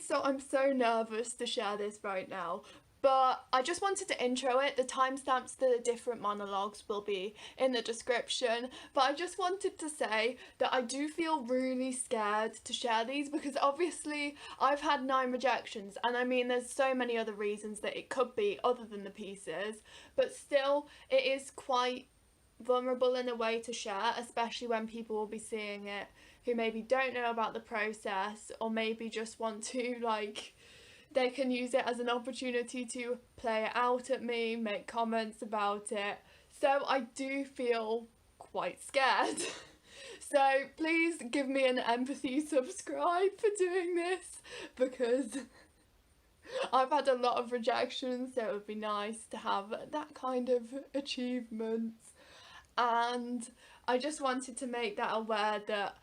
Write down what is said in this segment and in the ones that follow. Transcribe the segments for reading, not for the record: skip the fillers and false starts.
So I'm so nervous to share this right now, but I just wanted to intro it. The timestamps to the different monologues will be in the description, but I just wanted to say that I do feel really scared to share these because obviously I've had 9 rejections, and I mean there's so many other reasons that it could be other than the pieces, but still it is quite vulnerable in a way to share, especially when people will be seeing it who maybe don't know about the process, or maybe just want to, like, they can use it as an opportunity to play it out at me, make comments about it. So I do feel quite scared. So please give me an empathy subscribe for doing this, because I've had a lot of rejections, so it would be nice to have that kind of achievement. And I just wanted to make that aware, that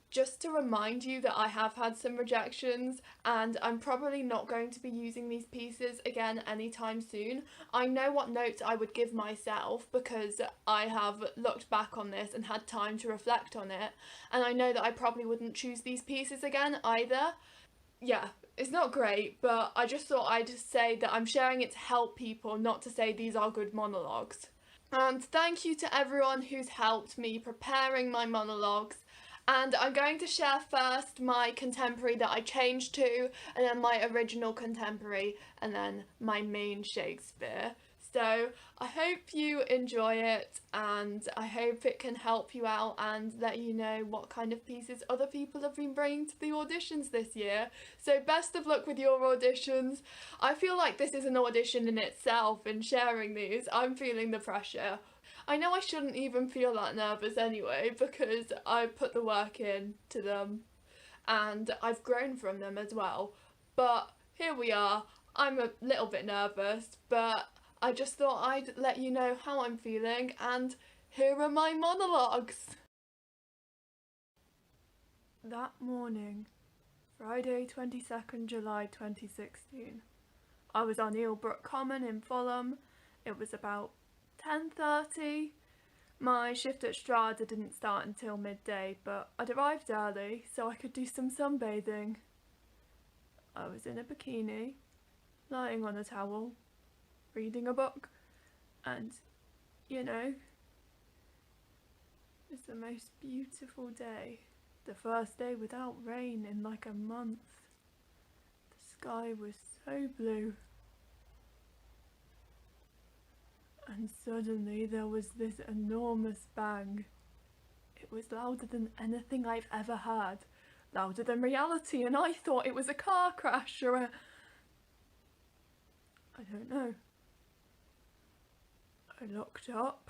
just to remind you that I have had some rejections, and I'm probably not going to be using these pieces again anytime soon. I know what notes I would give myself because I have looked back on this and had time to reflect on it, and I know that I probably wouldn't choose these pieces again either. Yeah, it's not great, but I just thought I'd say that I'm sharing it to help people, not to say these are good monologues. And thank you to everyone who's helped me preparing my monologues. And I'm going to share first my contemporary that I changed to, and then my original contemporary, and then my main Shakespeare. So I hope you enjoy it, and I hope it can help you out and let you know what kind of pieces other people have been bringing to the auditions this year. So best of luck with your auditions. I feel like this is an audition in itself, in sharing these. I'm feeling the pressure. I know I shouldn't even feel that nervous anyway, because I put the work in to them and I've grown from them as well. But here we are. I'm a little bit nervous, but I just thought I'd let you know how I'm feeling, and here are my monologues. That morning, Friday 22nd July 2016, I was on Eelbrook Common in Fulham. It was about 10:30. My shift at Strada didn't start until midday, but I'd arrived early so I could do some sunbathing. I was in a bikini, lying on a towel, reading a book, and, you know, it's the most beautiful day. The first day without rain in like a month. The sky was so blue. And suddenly there was this enormous bang. It was louder than anything I've ever heard. Louder than reality, and I thought it was a car crash or I don't know. I looked up,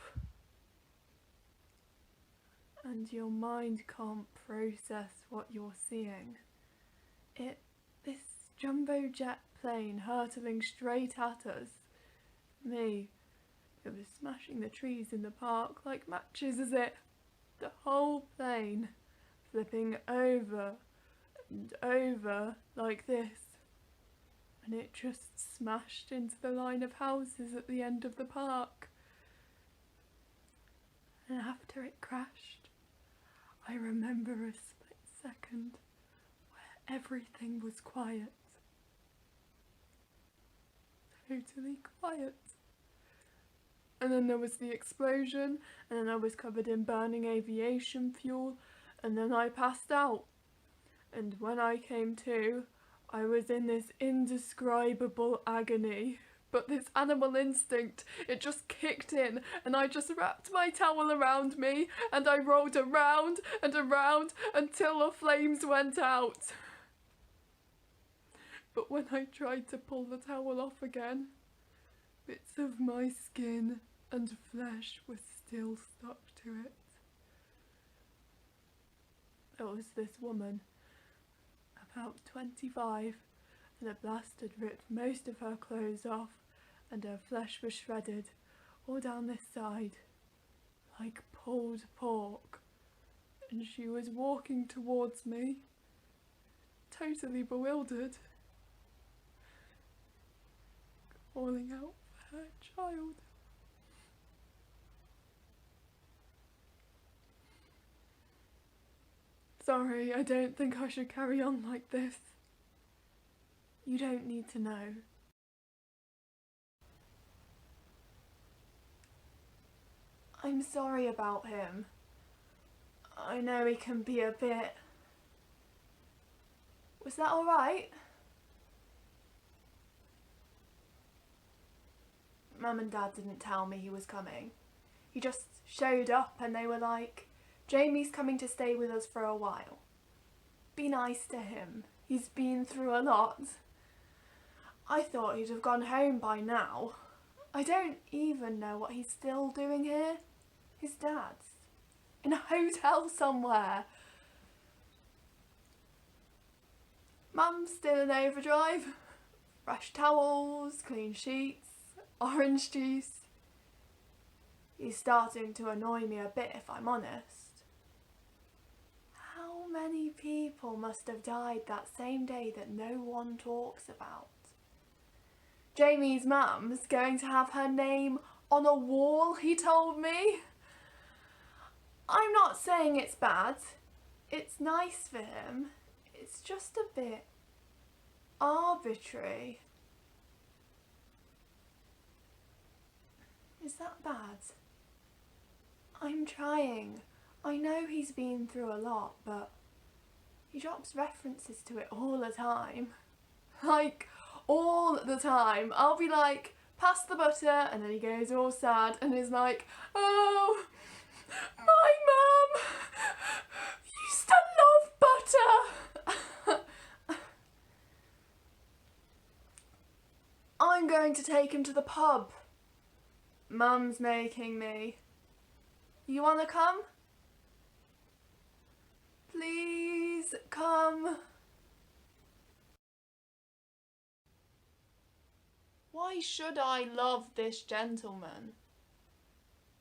and your mind can't process what you're seeing. This jumbo jet plane hurtling straight at us. Me, it was smashing the trees in the park like matches, is it? The whole plane flipping over and over like this. And it just smashed into the line of houses at the end of the park. And after it crashed, I remember a split second where everything was quiet. Totally quiet. And then there was the explosion, and then I was covered in burning aviation fuel, and then I passed out. And when I came to, I was in this indescribable agony. But this animal instinct, it just kicked in, and I just wrapped my towel around me, and I rolled around and around until the flames went out. But when I tried to pull the towel off again, bits of my skin and flesh were still stuck to it. There was this woman, about 25, and a blast had ripped most of her clothes off, and her flesh was shredded all down this side, like pulled pork, and she was walking towards me, totally bewildered, calling out for her child. Sorry, I don't think I should carry on like this. You don't need to know. I'm sorry about him. I know he can be a bit... Was that alright? Mum and Dad didn't tell me he was coming. He just showed up and they were like, Jamie's coming to stay with us for a while. Be nice to him. He's been through a lot. I thought he'd have gone home by now. I don't even know what he's still doing here. His dad's in a hotel somewhere. Mum's still in overdrive. Fresh towels, clean sheets, orange juice. He's starting to annoy me a bit, if I'm honest. How many people must have died that same day that no one talks about? Jamie's mum's going to have her name on a wall, he told me. I'm not saying it's bad. It's nice for him. It's just a bit arbitrary. Is that bad? I'm trying. I know he's been through a lot, but he drops references to it all the time. Like, all the time. I'll be like, pass the butter, and then he goes all sad and is like, oh, my mum used to love butter. I'm going to take him to the pub. Mum's making me. You wanna come? Please come. Why should I love this gentleman?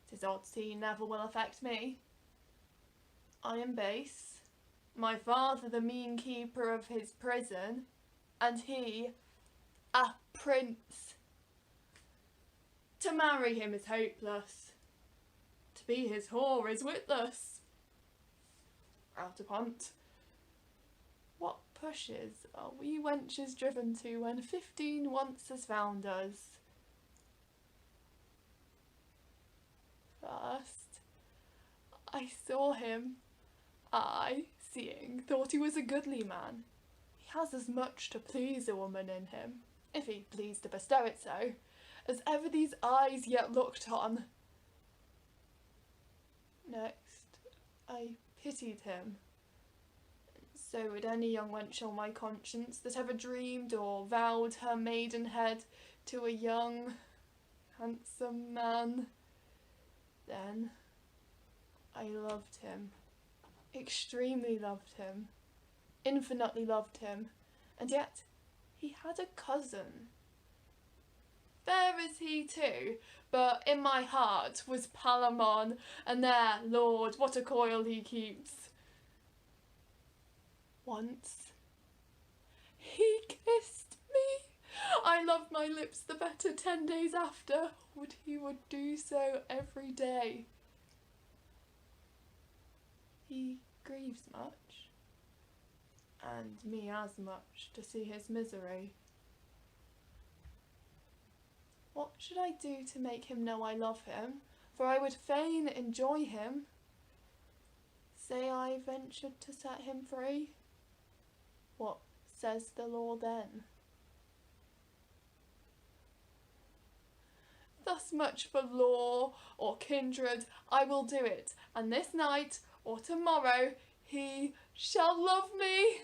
'Tis odds he never will affect me. I am base, my father the mean keeper of his prison, and he a prince. To marry him is hopeless, to be his whore is witless. Out of hunt. What pushes are we wenches driven to when 15 once has found us? First, I saw him. I, seeing, thought he was a goodly man. He has as much to please a woman in him, if he pleased to bestow it so, as ever these eyes yet looked on. Next, I pitied him. So would any young wench on my conscience that ever dreamed or vowed her maidenhead to a young, handsome man. Then I loved him, extremely loved him, infinitely loved him, and yet he had a cousin. Fair is he too, but in my heart was Palamon, and there, Lord, what a coil he keeps. Once he kissed me. I loved my lips the better 10 days after. Would he would do so every day. He grieves much, and me as much, to see his misery. What should I do to make him know I love him? For I would fain enjoy him. Say I ventured to set him free. What says the law then? Thus much for law or kindred, I will do it, and this night or tomorrow he shall love me.